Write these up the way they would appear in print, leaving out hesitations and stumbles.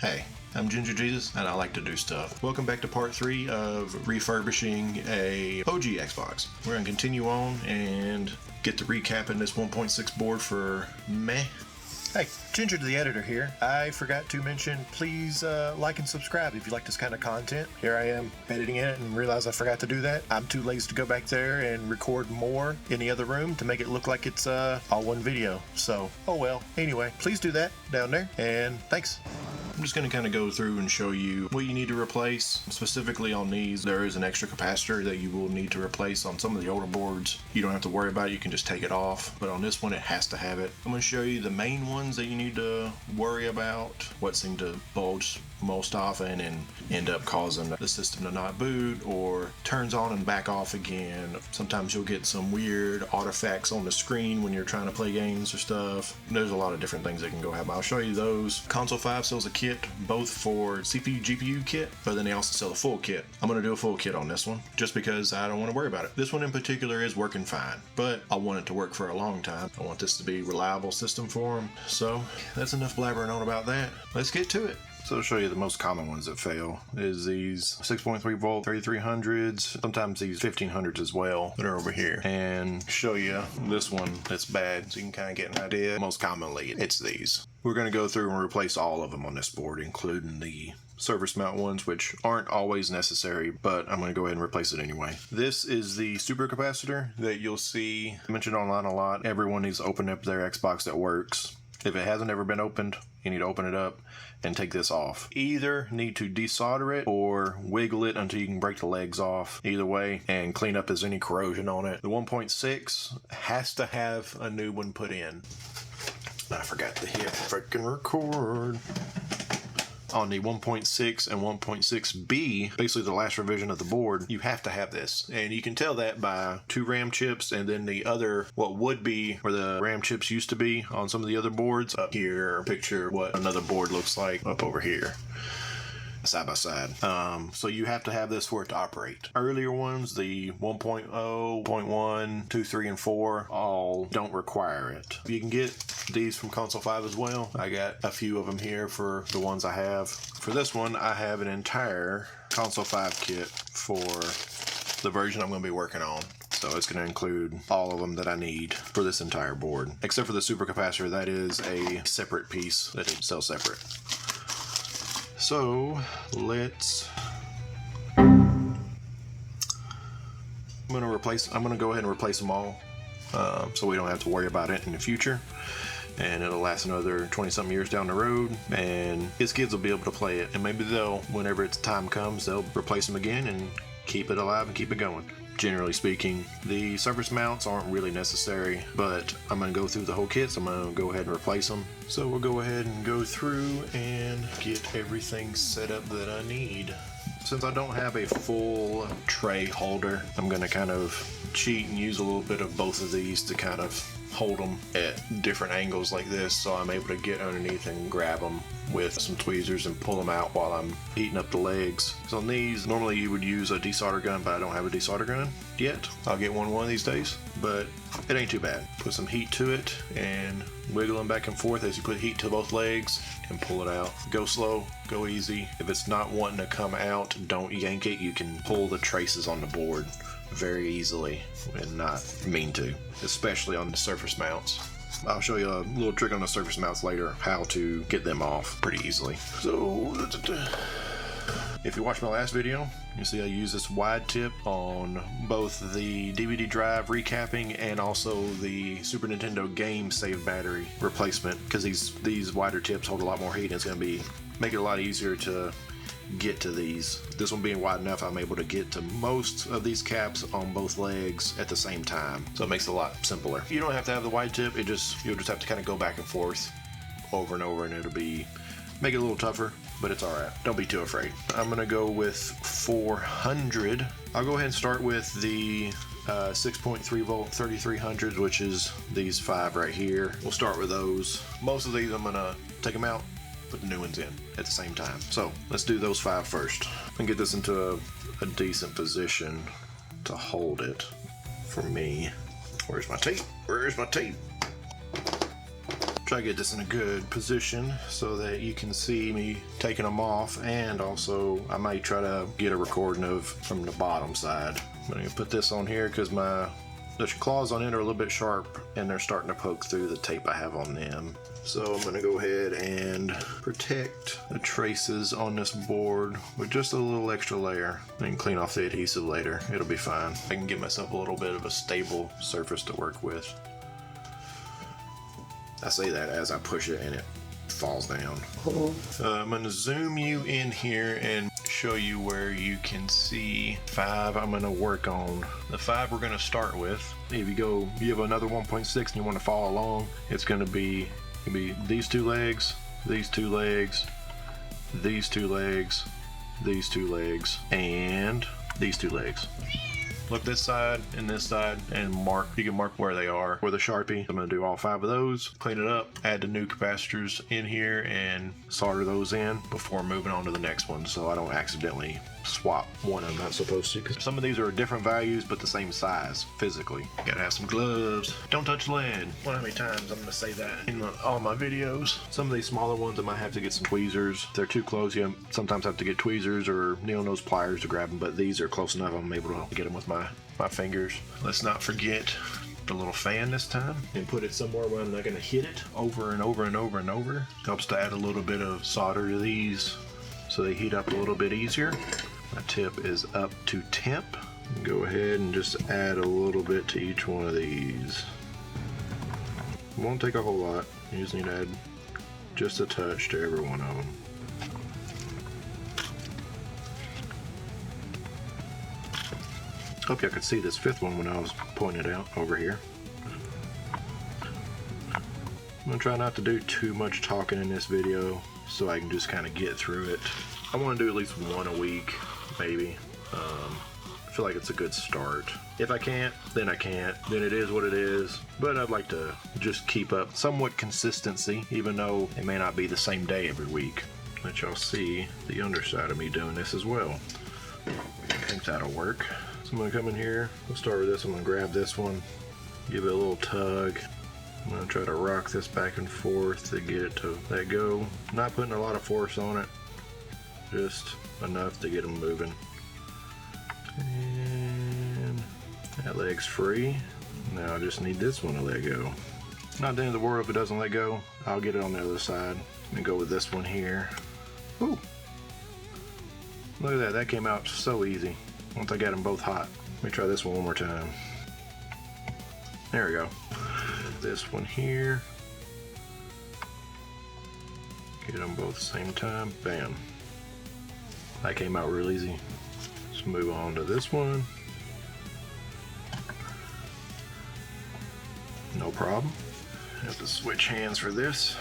Hey, I'm Ginger Jesus, and I like to do stuff. Welcome back to part 3 of refurbishing a OG Xbox. We're going to continue on and get to recapping this 1.6 board for M.E.H. Hey, Ginger the editor here. I forgot to mention, please like and subscribe if you like this kind of content. Here I am editing it and realize I forgot to do that. I'm too lazy to go back there and record more in the other room to make it look like it's all one video. So, oh well. Anyway, please do that down there, and thanks. I'm just going to kind of go through and show you what you need to replace. Specifically on these, there is an extra capacitor that you will need to replace. On some of the older boards, you don't have to worry about it, you can just take it off. But on this one, it has to have it. I'm going to show you the main ones that you need to worry about, what seem to bulge most often and end up causing the system to not boot or turns on and back off again. Sometimes you'll get some weird artifacts on the screen when you're trying to play games or stuff. There's a lot of different things that can go happen. I'll show you those. Console 5 sells a kit both for CPU, GPU kit, but then they also sell a full kit. I'm going to do a full kit on this one just because I don't want to worry about it. This one in particular is working fine, but I want it to work for a long time. I want this to be a reliable system for them. So that's enough blabbering on about that. Let's get to it. So I'll show you the most common ones that fail is these 6.3 volt 3300s, sometimes these 1500s as well that are over here, and show you this one that's bad so you can kind of get an idea. Most commonly it's these. We're going to go through and replace all of them on this board, including the surface mount ones, which aren't always necessary, but I'm going to go ahead and replace it anyway. This is the super capacitor that you'll see mentioned online a lot. Everyone needs to open up their Xbox that works. If it hasn't ever been opened, you need to open it up and take this off. Either need to desolder it or wiggle it until you can break the legs off. Either way, and clean up if there's any corrosion on it. The 1.6 has to have a new one put in. I forgot to hit freaking record. On the 1.6 and 1.6B, basically the last revision of the board, you have to have this. And you can tell that by 2 RAM chips and then the other, what would be where the RAM chips used to be on some of the other boards. Up here, picture what another board looks like up over here. Side by side. So you have to have this for it to operate. Earlier ones, the 1.0, 0.1, 2, 3, and 4, all don't require it. You can get these from Console 5 as well. I got a few of them here for the ones I have. For this one, I have an entire Console 5 kit for the version I'm going to be working on. So it's going to include all of them that I need for this entire board. Except for the super capacitor, that is a separate piece that it sells separate. So let's. I'm gonna go ahead and replace them all, so we don't have to worry about it in the future, and it'll last another 20-something years down the road, and his kids will be able to play it, and maybe they'll, whenever its time comes, they'll replace them again and keep it alive and keep it going. Generally speaking, the surface mounts aren't really necessary, but I'm going to go through the whole kit, so I'm going to go ahead and replace them. So we'll go ahead and go through and get everything set up that I need. Since I don't have a full tray holder, I'm going to kind of cheat and use a little bit of both of these to kind of hold them at different angles like this, so I'm able to get underneath and grab them with some tweezers and pull them out while I'm heating up the legs. So on these, normally you would use a desolder gun, but I don't have a desolder gun yet. I'll get one of these days, but it ain't too bad. Put some heat to it and wiggle them back and forth as you put heat to both legs and pull it out. Go slow, go easy. If it's not wanting to come out, don't yank it. You can pull the traces on the board very easily and not mean to, especially on the surface mounts. I'll show you a little trick on the surface mounts later, how to get them off pretty easily. So, if you watched my last video, you see I use this wide tip on both the DVD drive recapping and also the Super Nintendo game save battery replacement, because these wider tips hold a lot more heat and it's going to make it a lot easier to get to these. This one being wide enough, I'm able to get to most of these caps on both legs at the same time, so it makes it a lot simpler. You don't have to have the wide tip, you'll just have to kind of go back and forth over and over, and it'll make it a little tougher, but it's alright. Don't be too afraid. I'm gonna go with 400. I'll go ahead and start with the 6.3 volt 3300s, which is these 5 right here. We'll start with those. Most of these I'm gonna take them out, put the new ones in at the same time. So let's do those 5 first and get this into a decent position to hold it for me. Where's my tape? Where's my tape? Try to get this in a good position so that you can see me taking them off, and also I might try to get a recording of from the bottom side. I'm going to put this on here because the claws on it are a little bit sharp and they're starting to poke through the tape I have on them. So I'm going to go ahead and protect the traces on this board with just a little extra layer. I can clean off the adhesive later. It'll be fine. I can give myself a little bit of a stable surface to work with. I say that as I push it and it falls down. I'm going to zoom you in here and show you where you can see 5 I'm going to work on. The 5 we're going to start with. If you have another 1.6 and you want to follow along, it's going to be these 2 legs, these 2 legs, these 2 legs, these 2 legs, and these 2 legs. Look this side and mark. You can mark where they are with a Sharpie. I'm going to do all 5 of those, clean it up, add the new capacitors in here, and solder those in before moving on to the next one so I don't accidentally swap one I'm not supposed to. Because some of these are different values but the same size physically. Gotta have some gloves. Don't touch lead. Wonder how many times I'm going to say that in all my videos. Some of these smaller ones I might have to get some tweezers. If they're too close, you sometimes have to get tweezers or nail nose pliers to grab them, but these are close enough I'm able to get them with my fingers. Let's not forget the little fan this time, and put it somewhere where I'm not going to hit it over and over and over and over. Helps to add a little bit of solder to these so they heat up a little bit easier. My tip is up to temp. Go ahead and just add a little bit to each one of these. It won't take a whole lot. You just need to add just a touch to every one of them. Hope y'all could see this 5th one when I was pointing it out over here. I'm going to try not to do too much talking in this video so I can just kind of get through it. I want to do at least 1 a week, maybe. I feel like it's a good start. If I can't, then I can't. Then it is what it is. But I'd like to just keep up somewhat consistency, even though it may not be the same day every week. Let y'all see the underside of me doing this as well. I think that'll work. So I'm going to come in here. We'll start with this. I'm going to grab this one, give it a little tug. I'm going to try to rock this back and forth to get it to let go. Not putting a lot of force on it, just enough to get them moving. And that leg's free. Now I just need this one to let go. Not the end of the world if it doesn't let go. I'll get it on the other side and go with this one here. Ooh. Look at that, that came out so easy once I got them both hot. Let me try this one more time. There we go. This one here. Get them both at the same time. Bam. That came out real easy. Let's move on to this one. No problem. Have to switch hands for this.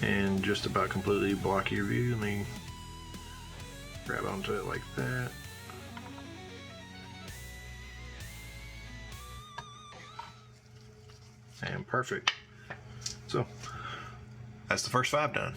And just about completely block your view. Let me grab onto it like that. And perfect. So that's the first 5 done.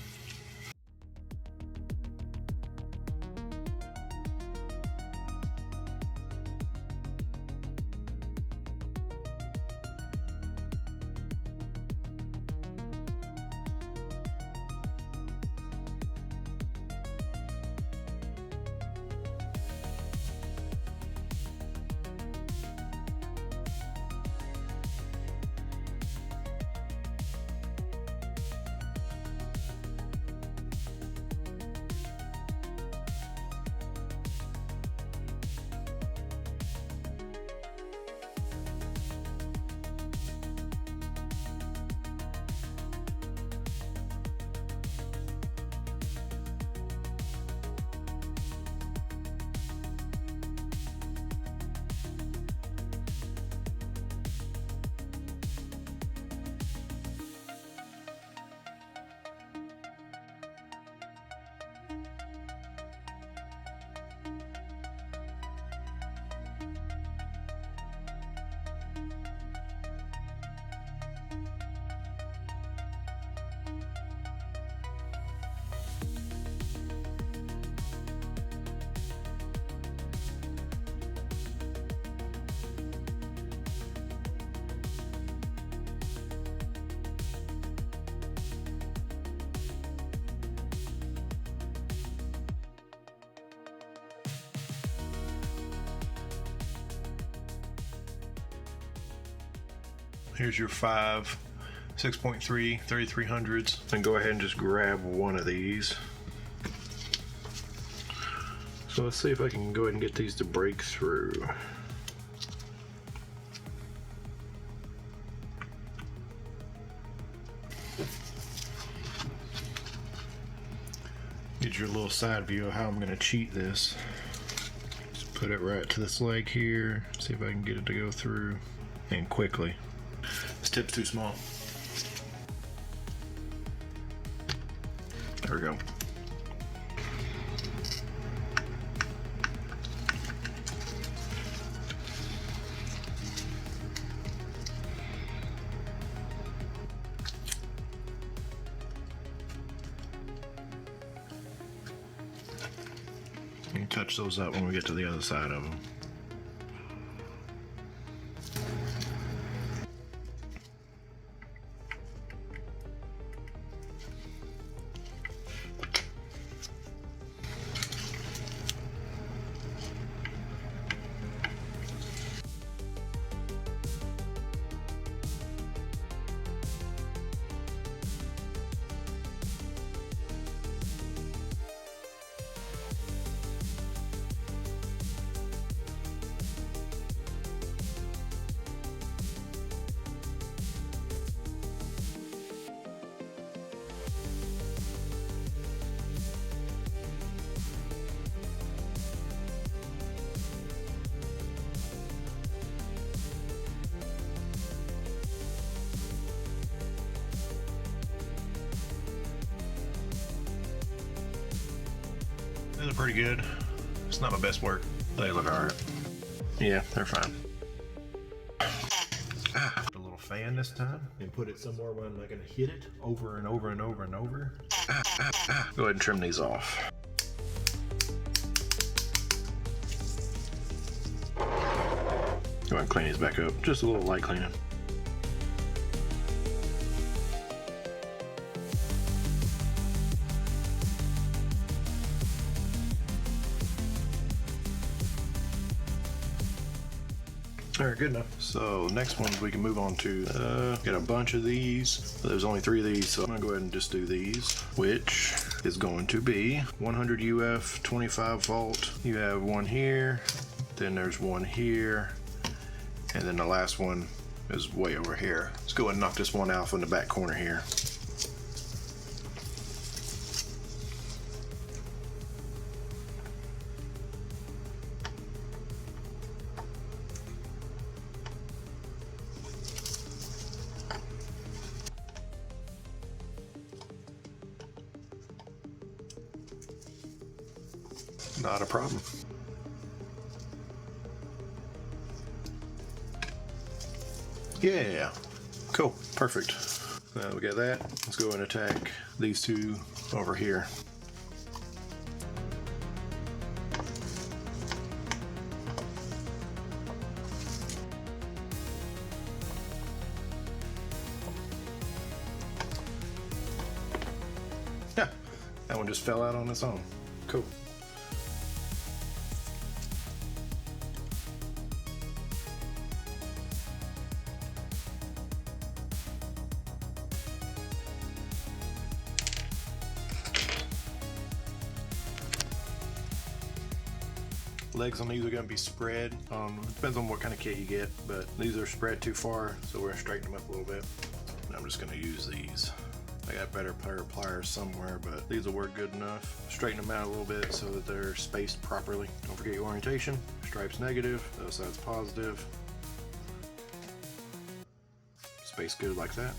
Here's your 5 6.3 3300s, and go ahead and just grab one of these. So let's see if I can go ahead and get these to break through. Get your little side view of how I'm going to cheat this. Just put it right to this leg here, see if I can get it to go through, and quickly. This tip's too small. There we go. You can touch those up when we get to the other side of them. These are pretty good. It's not my best work. They look alright. Yeah, they're fine. A little fan this time, and put it somewhere where I'm not going to hit it over and over and over and over. Go ahead and trim these off. Go ahead and clean these back up. Just a little light cleaning. Alright, good enough. So next one we can move on to, got a bunch of these. There's only 3 of these, so I'm gonna go ahead and just do these, which is going to be 100 UF, 25 volt. You have one here, then there's one here, and then the last one is way over here. Let's go ahead and knock this one out in the back corner here. Not a problem. Yeah, cool, perfect. Now we got that. Let's go and attack these 2 over here. Yeah, that one just fell out on its own. Cool. Legs on these are going to be spread. Depends on what kind of kit you get, but these are spread too far, so we're going to straighten them up a little bit. And I'm just going to use these. I got better pair of pliers somewhere, but these will work good enough. Straighten them out a little bit so that they're spaced properly. Don't forget your orientation. Stripes negative, the other side's positive. Space good like that.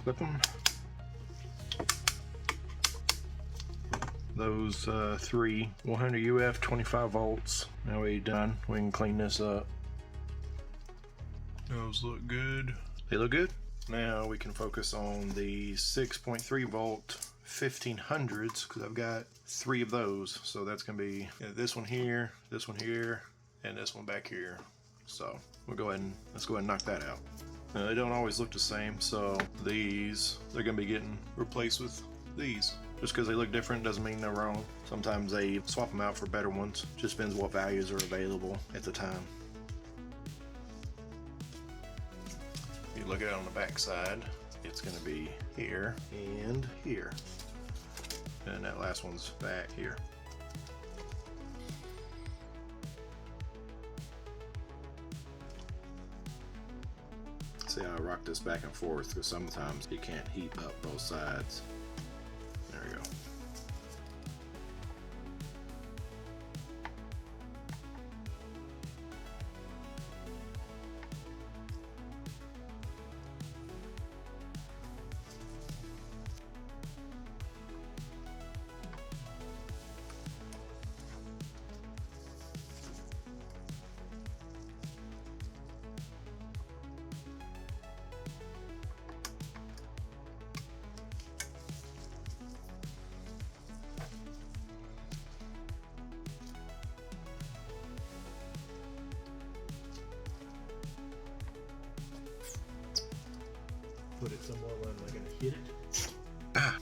clip them. Those 3 100 UF 25 volts. Now we're done. We can clean this up. Those look good. They look good. Now we can focus on the 6.3 volt 1500s because I've got 3 of those. So that's going to be this one here, and this one back here. So we'll go ahead and let's go ahead and knock that out. Now, they don't always look the same, so these they're going to be getting replaced with these. Just because they look different doesn't mean they're wrong. Sometimes they swap them out for better ones. Just depends what values are available at the time. If you look at it on the back side, it's going to be here and here. And that last one's back here. See how I rock this back and forth because sometimes you can't heat up both sides. There we go. Put it somewhere where I'm not going to hit it. Ah.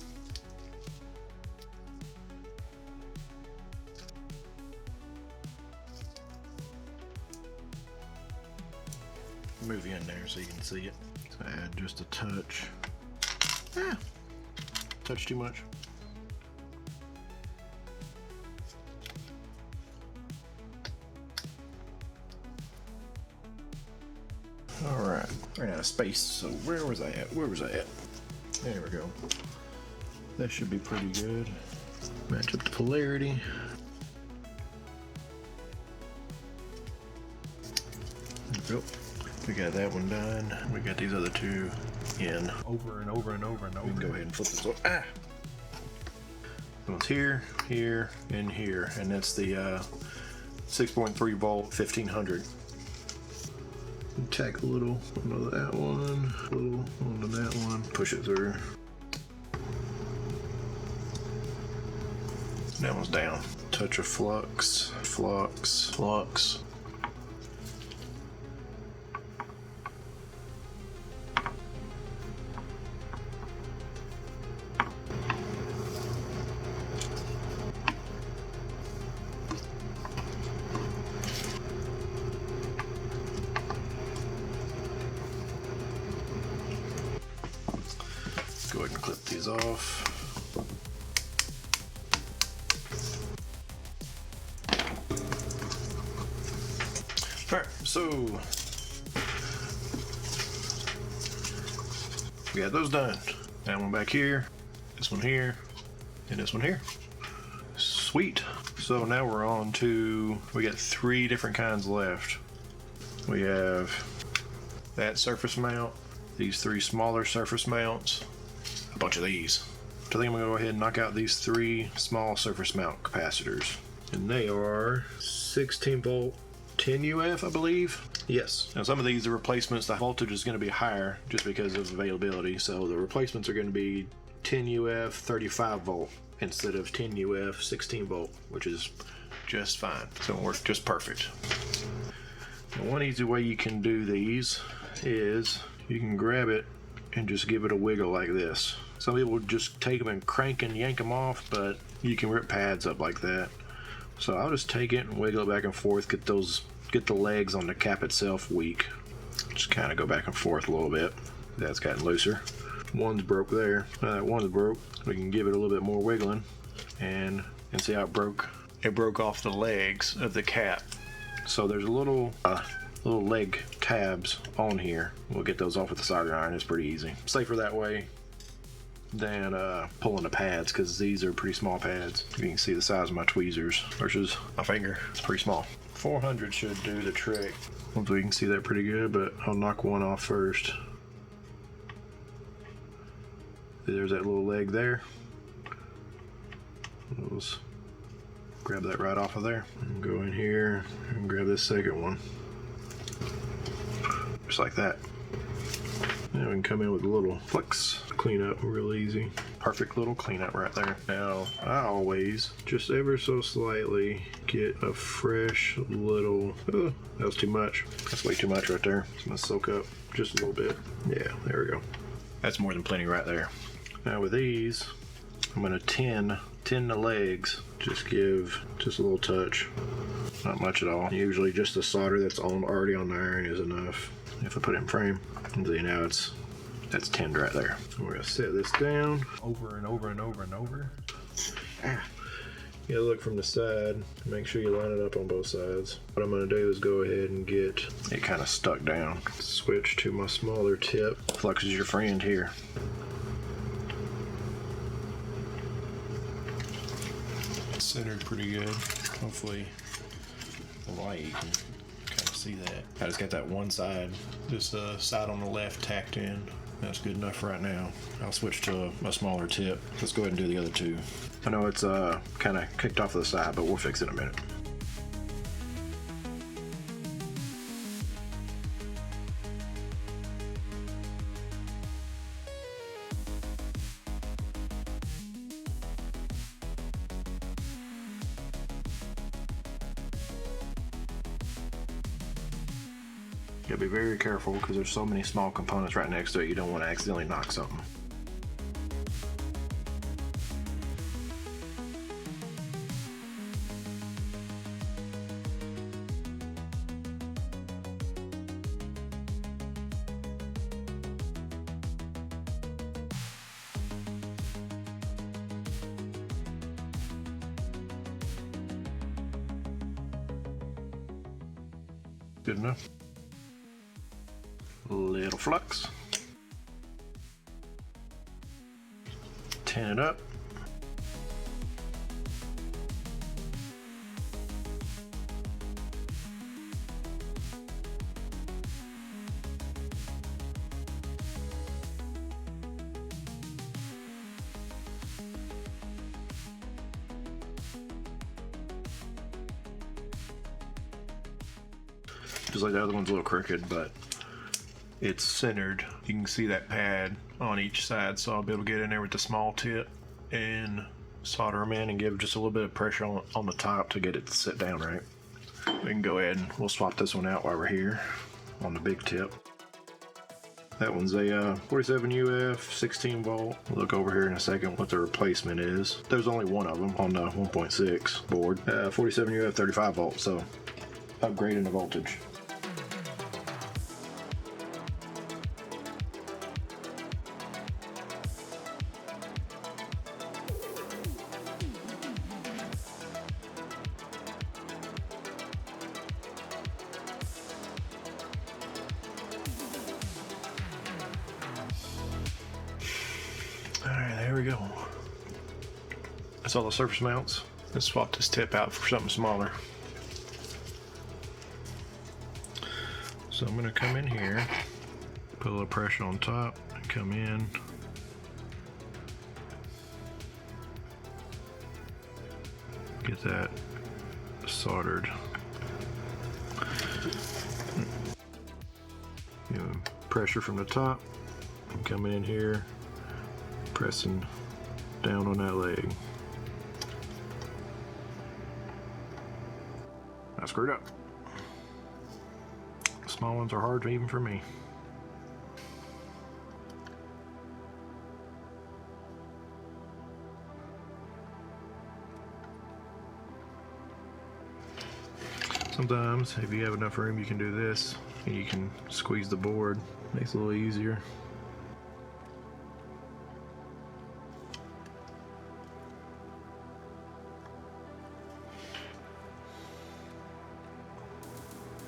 Move you in there so you can see it. So add just a touch. Ah. Touch too much. Alright, ran out of space, so where was I at? Where was I at? There we go. That should be pretty good. Match up the polarity. There we go. We got that one done. We got these other 2 in. Over and over and over and over. We can go ahead and flip this over. Ah! One's here, here, and here. And that's the 6.3 volt 1500. Tack a little onto that one, a little onto that one, push it through. That one's down. Touch of flux, flux, flux. Go ahead and clip these off. Alright, so we got those done. That one back here, this one here, and this one here. Sweet. So now we're on to, we got 3 different kinds left. We have that surface mount, these 3 smaller surface mounts, a bunch of these. So I think I'm gonna go ahead and knock out these 3 small surface mount capacitors. And they are 16 volt 10 UF, I believe. Yes. Now some of these are replacements. The voltage is going to be higher just because of availability. So the replacements are going to be 10 UF 35 volt instead of 10 UF 16 volt, which is just fine. So it works just perfect. Now, one easy way you can do these is you can grab it and just give it a wiggle like this. Some people just take them and crank and yank them off, but you can rip pads up like that. So I'll just take it and wiggle it back and forth, get the legs on the cap itself weak. Just kind of go back and forth a little bit. That's gotten looser. One's broke there. One's broke. We can give it a little bit more wiggling and see how it broke. It broke off the legs of the cap. So there's a little leg tabs on here. We'll get those off with the solder iron. It's pretty easy. Safer that way than pulling the pads, because these are pretty small pads. You can see the size of my tweezers versus my finger. It's pretty small. 400 should do the trick. Hopefully you can see that pretty good, but I'll knock one off first. There's that little leg there. Grab that right off of there and go in here and grab this second one. Just like that. Now we can come in with a little flex, clean up real easy. Perfect little cleanup right there. Now, I always just ever so slightly get a fresh little, oh, that was too much. That's way too much right there. It's gonna soak up just a little bit. Yeah, there we go. That's more than plenty right there. Now with these, I'm gonna tin the legs. Just give just a little touch. Not much at all. Usually just the solder that's already on the iron is enough. If I put it in frame, and see now that's tinned right there. So we're gonna set this down over and over and over and over. You gotta look from the side, make sure you line it up on both sides. What I'm gonna do is go ahead and get it kind of stuck down. Switch to my smaller tip. Flux is your friend here. It's centered pretty good. Hopefully the light you can kind of see that. I just got that one side, this side on the left tacked in. That's good enough right now. I'll switch to a smaller tip. Let's go ahead and do the other two. I know it's kind of kicked off to the side, but we'll fix it in a minute. You gotta be very careful because there's so many small components right next to it, you don't want to accidentally knock something. Good enough. Little flux. Tin it up. Just like the other one's a little crooked, but it's centered. You can see that pad on each side, so I'll be able to get in there with the small tip and solder them in and give just a little bit of pressure on the top to get it to sit down right. We can go ahead and we'll swap this one out while we're here on the big tip. That one's a 47 UF 16 volt. We'll look over here in a second what the replacement is. There's only one of them on the 1.6 board. 47 UF 35 volt, so upgrading the voltage. Alright, there we go. That's all the surface mounts. Let's swap this tip out for something smaller. So I'm going to come in here, put a little pressure on top, and come in. Get that soldered. You know, pressure from the top, and coming in here, pressing down on that leg. I screwed up. Small ones are hard even for me. Sometimes if you have enough room you can do this and you can squeeze the board. Makes it a little easier.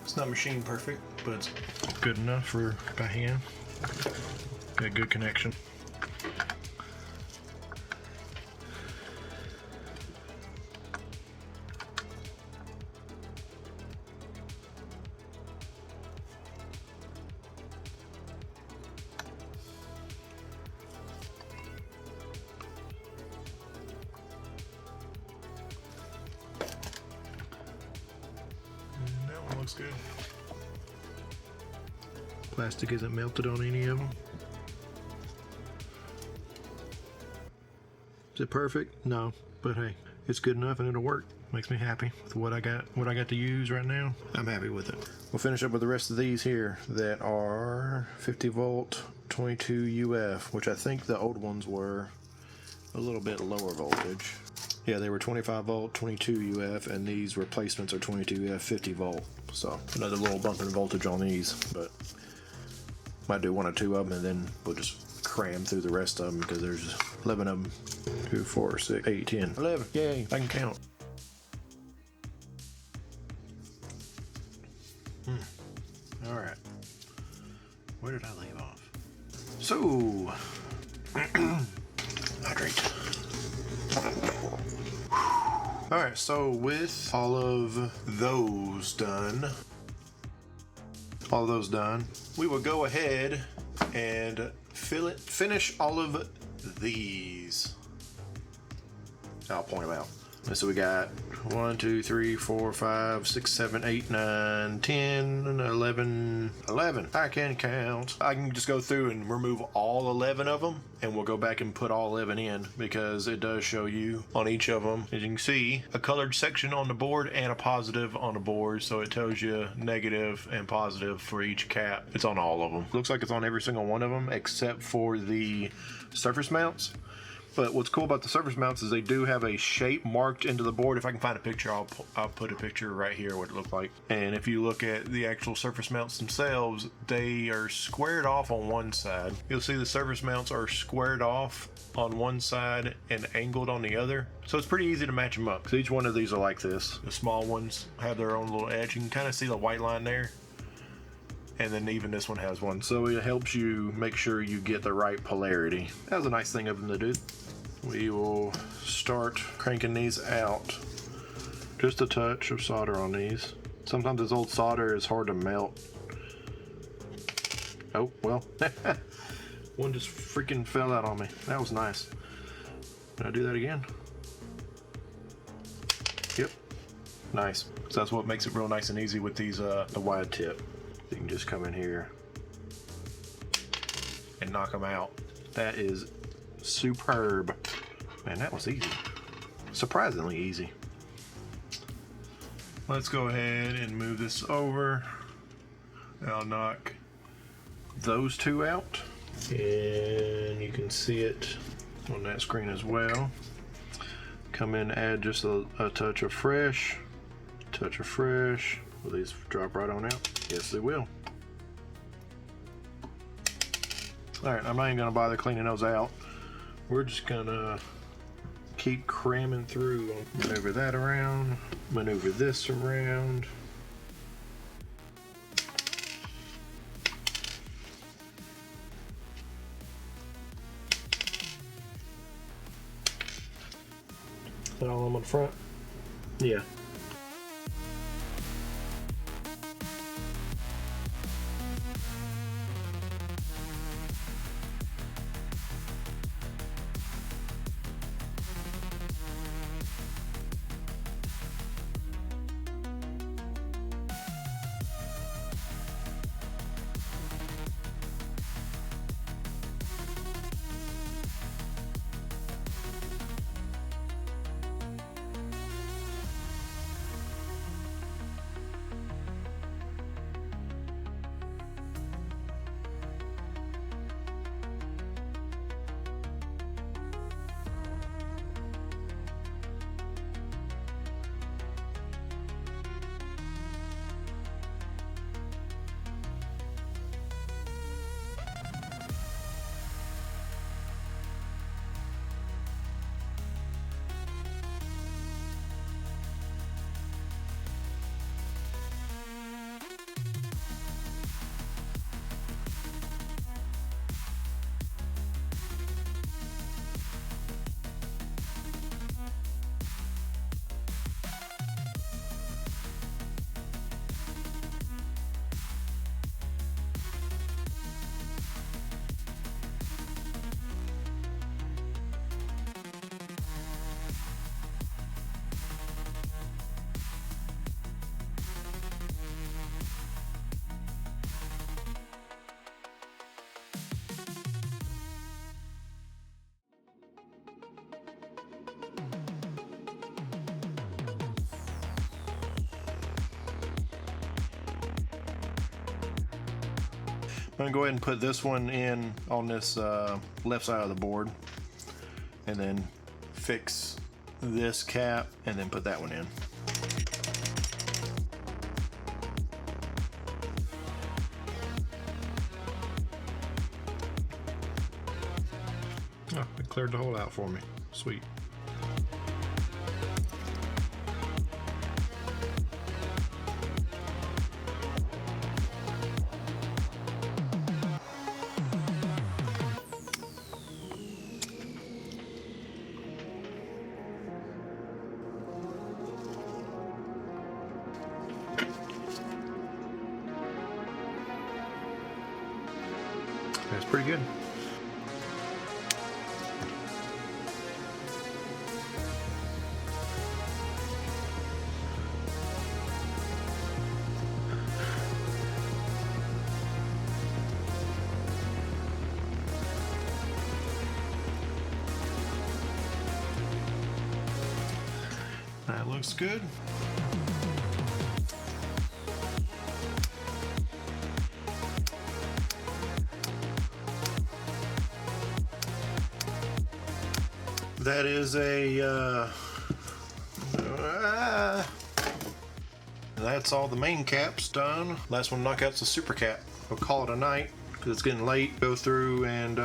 It's not machine perfect, but it's good enough for by hand. Got good connection. looks good. Plastic isn't melted on any of them. Is it perfect? No, but hey, it's good enough and it'll work. Makes me happy with what I got to use right now. I'm happy with it. We'll finish up with the rest of these here that are 50 volt 22 UF, which I think the old ones were a little bit lower voltage. Yeah, they were 25 volt 22 UF, and these replacements are 22 UF 50 volt. So another little bump in voltage on these, but might do 1 or 2 of them, and then we'll just cram through the rest of them because there's 11 of them. 2, 4, 6, 8, 10, 11. Yay, I can count. Alright. Where did I leave off? So, hydrate. Alright, so with all of those done, we will go ahead and finish all of these. I'll point them out. So we got 1, 2, 3, 4, 5, 6, 7, 8, 9, 10, 11. I can count. I can just go through and remove all 11 of them, and we'll go back and put all 11 in, because it does show you on each of them, as you can see, a colored section on the board and a positive on the board. So it tells you negative and positive for each cap. It's on all of them. Looks like it's on every single one of them except for the surface mounts. But what's cool about the surface mounts is they do have a shape marked into the board. If I can find a picture, I'll put a picture right here what it looked like. And if you look at the actual surface mounts themselves, they are squared off on one side. You'll see the surface mounts are squared off on one side and angled on the other. So it's pretty easy to match them up. So each one of these are like this. The small ones have their own little edge. You can kind of see the white line there. And then even this one has one. So it helps you make sure you get the right polarity. That was a nice thing of them to do. We will start cranking these out. Just a touch of solder on these. Sometimes this old solder is hard to melt. Oh, well. One just freaking fell out on me. That was nice. Can I do that again? Yep. Nice. So that's what makes it real nice and easy with these, the wide tip. You can just come in here and knock them out. That is superb. Man, that was easy. Surprisingly easy. Let's go ahead and move this over. I'll knock those two out. And you can see it on that screen as well. Come in, add just a touch of fresh. Will these drop right on out? Yes, they will. Alright, I'm not even going to bother cleaning those out. We're just going to keep cramming through. Maneuver that around. Maneuver this around. Is that all on the front? Yeah. I'm gonna go ahead and put this one in on this left side of the board, and then fix this cap, and then put that one in. Oh, it cleared the hole out for me. Sweet. That's pretty good. That looks good. That is a that's all the main caps done. Last one to knock out's the super cap. We'll call it a night because it's getting late. Go through and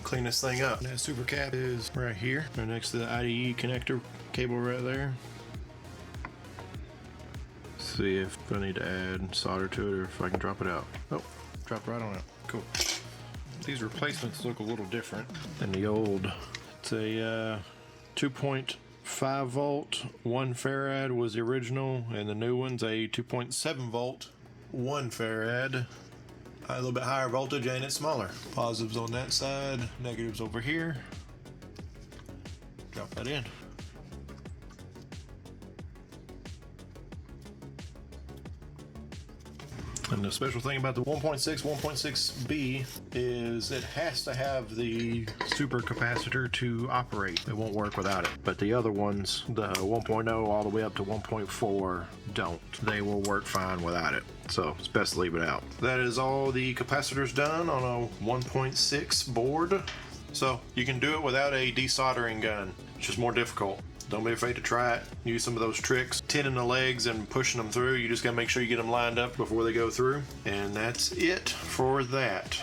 clean this thing up. That super cap is right here, right next to the IDE connector cable right there. See if I need to add solder to it or if I can drop it out. Oh, drop right on it. Cool. These replacements look a little different than the old. It's a 2.5 volt, 1 farad was the original, and the new one's a 2.7 volt, 1 farad. A little bit higher voltage and it's smaller. Positives on that side, negatives over here. Drop that in. And the special thing about the 1.6, 1.6B is it has to have the super capacitor to operate. It won't work without it. But the other ones, the 1.0 all the way up to 1.4, don't. They will work fine without it. So it's best to leave it out. That is all the capacitors done on a 1.6 board. So you can do it without a desoldering gun. It's just more difficult. Don't be afraid to try it. Use some of those tricks, tinning the legs and pushing them through. You just gotta make sure you get them lined up before they go through. And that's it for that.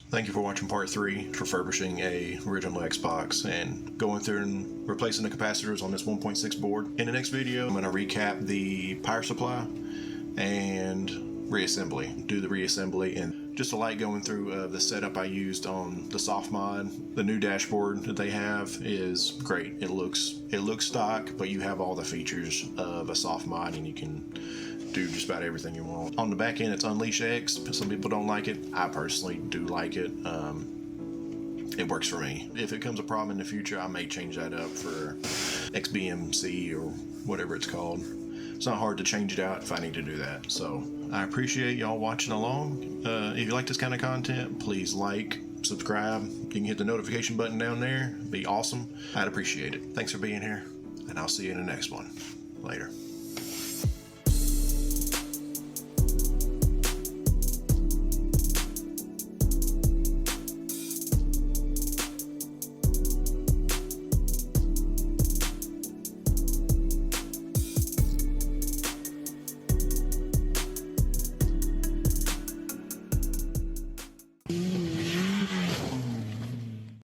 Thank you for watching part 3, refurbishing a original Xbox and going through and replacing the capacitors on this 1.6 board. In the next video, I'm going to recap the power supply and reassembly. Do the reassembly and just a light going through the setup I used on the soft mod. The new dashboard that they have is great. It looks stock, but you have all the features of a soft mod and you can do just about everything you want. On the back end, it's Unleash X. Some people don't like it. I personally do like it. It works for me. If it becomes a problem in the future, I may change that up for XBMC or whatever it's called. It's not hard to change it out if I need to do that. So I appreciate y'all watching along. If you like this kind of content, please like, subscribe. You can hit the notification button down there. It'd be awesome. I'd appreciate it. Thanks for being here, and I'll see you in the next one. Later.